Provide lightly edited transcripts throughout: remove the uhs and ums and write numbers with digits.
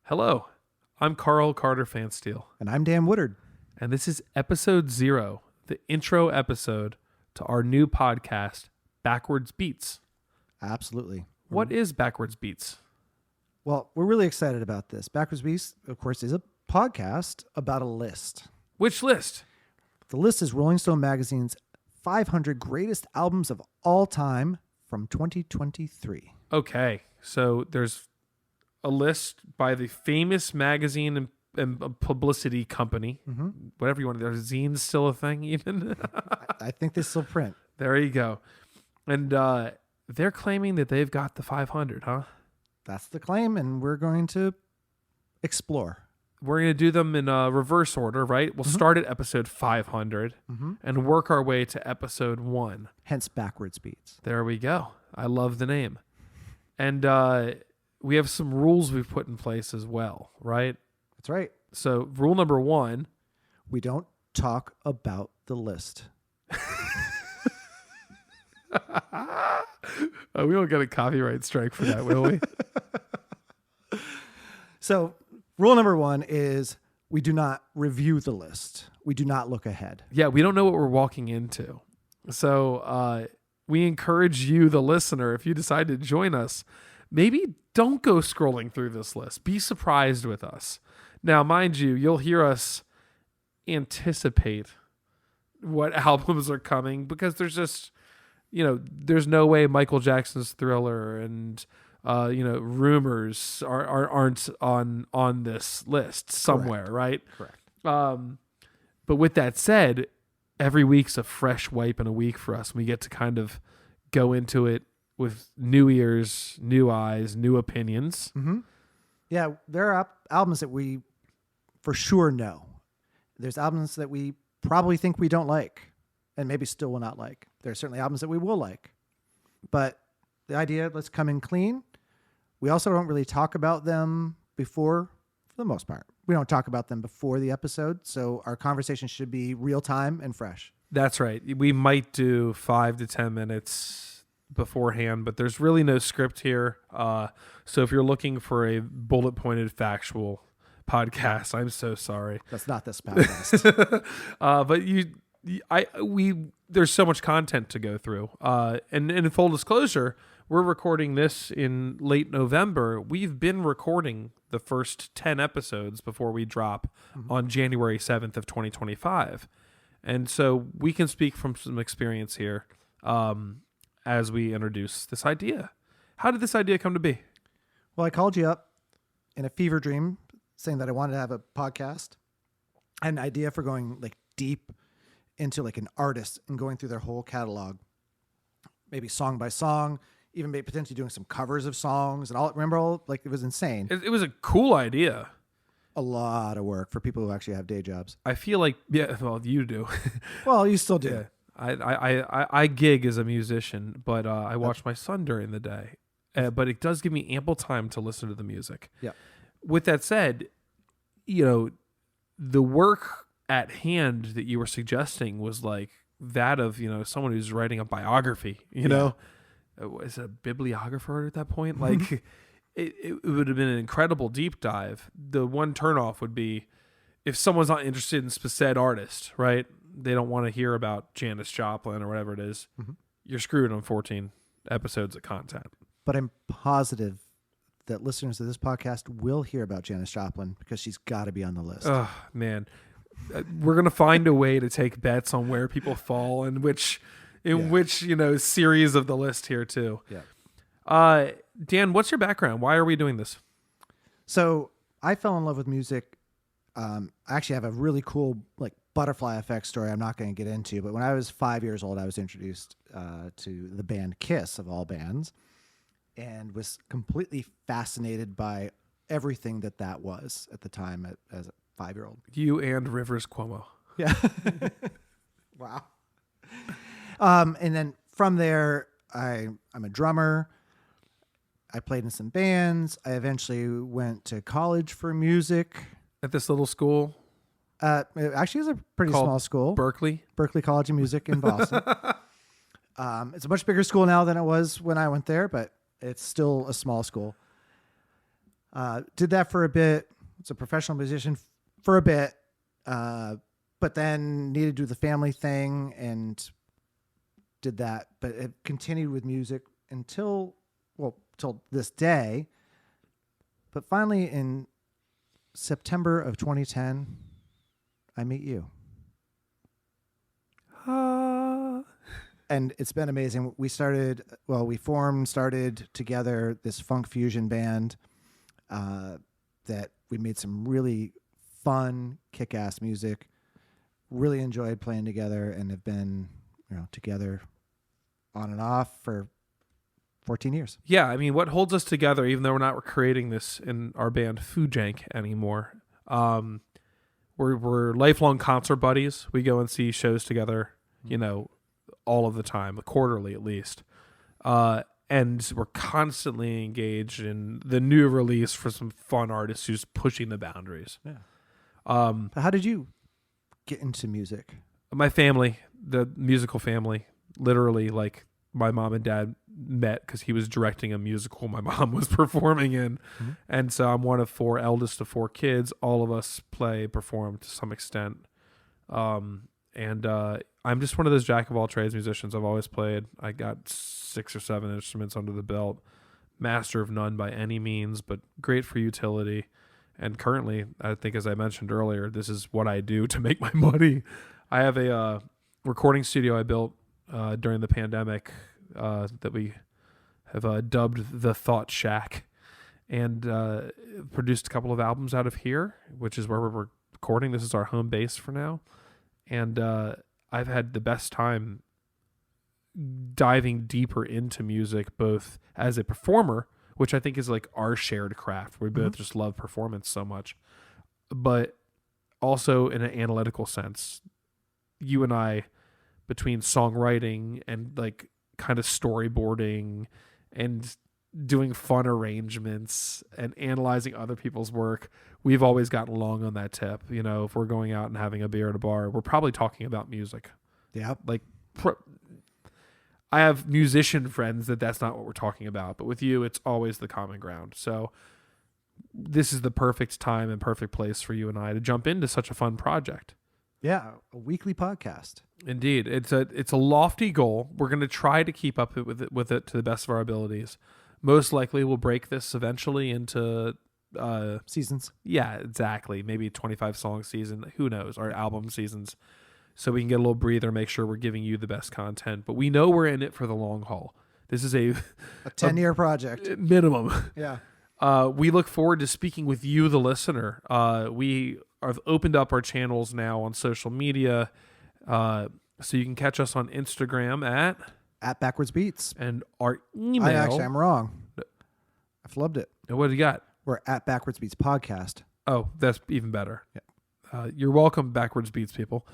Hello, I'm Carl Carter Fansteel, And I'm Dan Woodard. and this is episode 0, the intro episode to our new podcast, Backwards Beats. Absolutely. What is Backwards Beats? Well, we're really excited about this. Backwards Beast, of course, is a podcast about a list. Which list? The list is Rolling Stone Magazine's 500 greatest albums of all time from 2023. Okay, so there's a list by the famous magazine and publicity company, whatever you want. There's zines still a thing, even. I think they still print. There you go. And they're claiming that they've got the 500, huh? That's the claim, and we're going to explore. We're going to do them in reverse order, right? We'll start at episode 500 and work our way to episode 1. Hence, Backwards Beats. There we go. I love the name. And we have some rules we've put in place as well, right? That's right. So rule number 1. We don't talk about the list. We won't get a copyright strike for that, will we? So, rule number 1 is we do not review the list. We do not look ahead. Yeah, we don't know what we're walking into. So we encourage you, the listener, if you decide to join us, maybe don't go scrolling through this list. Be surprised with us. Now, mind you, you'll hear us anticipate what albums are coming because there's just, there's no way Michael Jackson's Thriller and, Rumors aren't on this list somewhere, right? Correct. But with that said, every week's a fresh wipe and a week for us. We get to kind of go into it with new ears, new eyes, new opinions. Mm-hmm. Yeah, there are albums that we for sure know. There's albums that we probably think we don't like and maybe still will not like. There are certainly albums that we will like. But the idea, let's come in clean. We also don't really talk about them before, for the most part. We don't talk about them before the episode, so our conversation should be real time and fresh. That's right. We might do 5 to 10 minutes beforehand, but there's really no script here. So if you're looking for a bullet pointed factual podcast, I'm so sorry. That's not this podcast. But there's so much content to go through. And in full disclosure, we're recording this in late November. We've been recording the first 10 episodes before we drop on January 7th of 2025. And so we can speak from some experience here as we introduce this idea. How did this idea come to be? Well, I called you up in a fever dream saying that I wanted to have a podcast. I had an idea for going like deep into like an artist and going through their whole catalog, maybe song by song, even maybe potentially doing some covers of songs and all. Remember, it was insane. It was a cool idea. A lot of work for people who actually have day jobs. I feel like, you do. Well, you still do. Yeah. I gig as a musician, but I watch my son during the day. But it does give me ample time to listen to the music. Yeah. With that said, the work at hand that you were suggesting was like that of, someone who's writing a biography, know? Is it a bibliographer at that point? Like it would have been an incredible deep dive. The one turnoff would be if someone's not interested in said artist, right? They don't want to hear about Janis Joplin or whatever it is. You're screwed on 14 episodes of content. But I'm positive that listeners of this podcast will hear about Janis Joplin because she's got to be on the list. Oh, man. We're going to find a way to take bets on where people fall and which series of the list here too. Yeah. Dan, what's your background? Why are we doing this? So I fell in love with music. I actually have a really cool butterfly effect story I'm not going to get into, but when I was 5 years old, I was introduced to the band Kiss, of all bands, and was completely fascinated by everything that was at the time as a 5-year-old. You and Rivers Cuomo. Yeah. Wow. And then from there, I'm a drummer. I played in some bands. I eventually went to college for music. At this little school? It actually is a pretty small school. Berkeley College of Music in Boston. It's a much bigger school now than it was when I went there, but it's still a small school. Did that for a bit. It's a professional musician for a bit, but then needed to do the family thing and did that. But it continued with music till this day. But finally, in September of 2010, I meet you. And it's been amazing. We started together this funk fusion band that we made some really fun, kick-ass music. Really enjoyed playing together and have been, together on and off for 14 years. Yeah, I mean, what holds us together, even though we're not creating this in our band Fujank anymore, we're lifelong concert buddies. We go and see shows together, all of the time, quarterly at least. And we're constantly engaged in the new release for some fun artists who's pushing the boundaries. Yeah. How did you get into music? My family, the musical family, literally, like my mom and dad met because he was directing a musical my mom was performing in. Mm-hmm. And so I'm one of four, eldest of four kids. All of us perform to some extent. And I'm just one of those jack of all trades musicians. I've always played. I got 6 or 7 instruments under the belt. Master of none by any means, but great for utility. And currently, I think as I mentioned earlier, this is what I do to make my money. I have a recording studio I built during the pandemic that we have dubbed the Thought Shack, and produced a couple of albums out of here, which is where we're recording. This is our home base for now. And I've had the best time diving deeper into music, both as a performer, which I think is like our shared craft. We both just love performance so much, but also in an analytical sense. You and I, between songwriting and like kind of storyboarding and doing fun arrangements and analyzing other people's work, we've always gotten along on that tip. If we're going out and having a beer at a bar, we're probably talking about music. Yeah. Like I have musician friends that's not what we're talking about, but with you, it's always the common ground. So this is the perfect time and perfect place for you and I to jump into such a fun project. Yeah. A weekly podcast. Indeed. It's a lofty goal. We're going to try to keep up with it to the best of our abilities. Most likely we'll break this eventually into seasons. Yeah, exactly. Maybe 25 song season. Who knows? Our album seasons. So we can get a little breather, make sure we're giving you the best content. But we know we're in it for the long haul. This is a 10-year project. Minimum. Yeah. We look forward to speaking with you, the listener. We have opened up our channels now on social media. So you can catch us on Instagram at Backwards Beats. And our email. I'm wrong. I flubbed it. What do you got? We're at Backwards Beats Podcast. Oh, that's even better. Yeah. You're welcome, Backwards Beats people.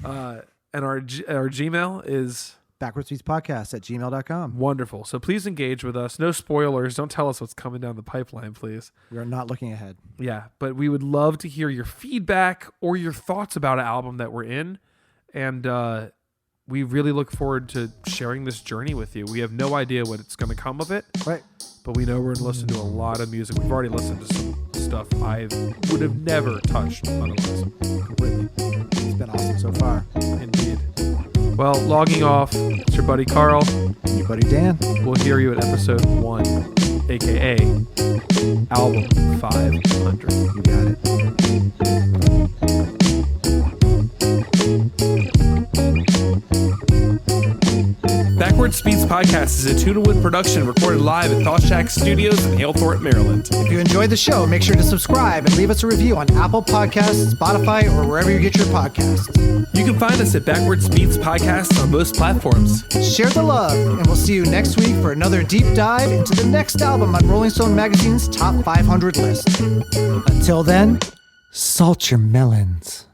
And our Gmail is backwardsbeatspodcast@gmail.com. Wonderful. So please engage with us. No spoilers. Don't tell us what's coming down the pipeline, please. We are not looking ahead. Yeah, but we would love to hear your feedback or your thoughts about an album that we're in. And we really look forward to sharing this journey with you. We have no idea what it's going to come of it. Right. But we know we're going to listen to a lot of music. We've already listened to some stuff I would have never touched otherwise. Completely. It's been awesome so far. Indeed. Well, logging off, it's your buddy Carl. And your buddy Dan. We'll hear you at episode 1, a.k.a. album 500. You got it. Backwards Beats Podcast is a Tunawood production recorded live at Thought Shack Studios in Halethorpe, Maryland. If you enjoyed the show, make sure to subscribe and leave us a review on Apple Podcasts, Spotify, or wherever you get your podcasts. You can find us at Backwards Beats Podcast on most platforms. Share the love, and we'll see you next week for another deep dive into the next album on Rolling Stone Magazine's Top 500 list. Until then, salt your melons.